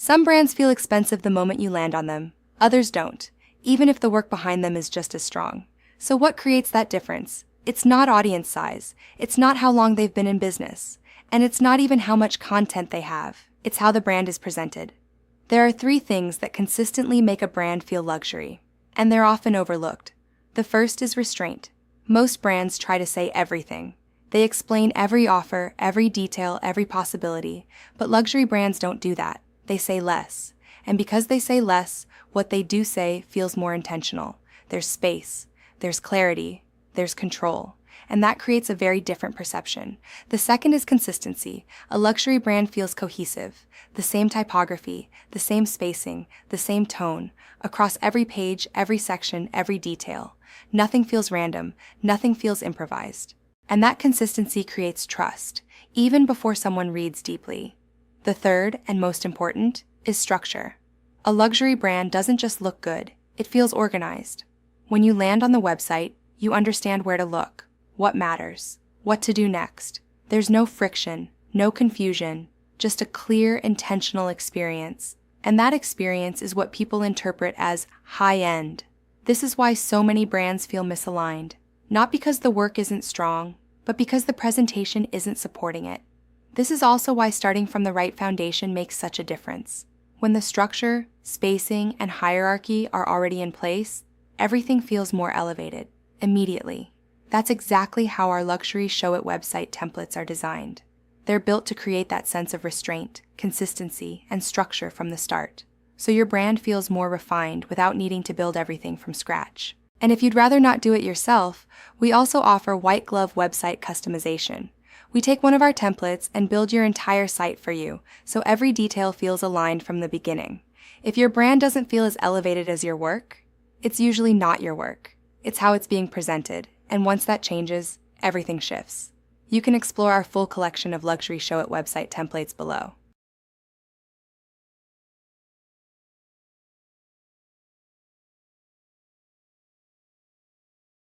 Some brands feel expensive the moment you land on them, others don't, even if the work behind them is just as strong. So what creates that difference? It's not audience size, it's not how long they've been in business, and it's not even how much content they have, it's how the brand is presented. There are 3 things that consistently make a brand feel luxury, and they're often overlooked. The first is restraint. Most brands try to say everything. They explain every offer, every detail, every possibility, but luxury brands don't do that. They say less. And because they say less, what they do say feels more intentional. There's space, there's clarity, there's control, and that creates a very different perception. The second is consistency. A luxury brand feels cohesive. The same typography, the same spacing, the same tone, across every page, every section, every detail. Nothing feels random, nothing feels improvised. And that consistency creates trust, even before someone reads deeply. The third, and most important, is structure. A luxury brand doesn't just look good, it feels organized. When you land on the website, you understand where to look, what matters, what to do next. There's no friction, no confusion, just a clear, intentional experience. And that experience is what people interpret as high-end. This is why so many brands feel misaligned. Not because the work isn't strong, but because the presentation isn't supporting it. This is also why starting from the right foundation makes such a difference. When the structure, spacing, and hierarchy are already in place, everything feels more elevated, immediately. That's exactly how our luxury show it website templates are designed. They're built to create that sense of restraint, consistency, and structure from the start, so your brand feels more refined without needing to build everything from scratch. And if you'd rather not do it yourself, we also offer white glove website customization. We take one of our templates and build your entire site for you, so every detail feels aligned from the beginning. If your brand doesn't feel as elevated as your work, it's usually not your work. It's how it's being presented, and once that changes, everything shifts. You can explore our full collection of luxury show it website templates below.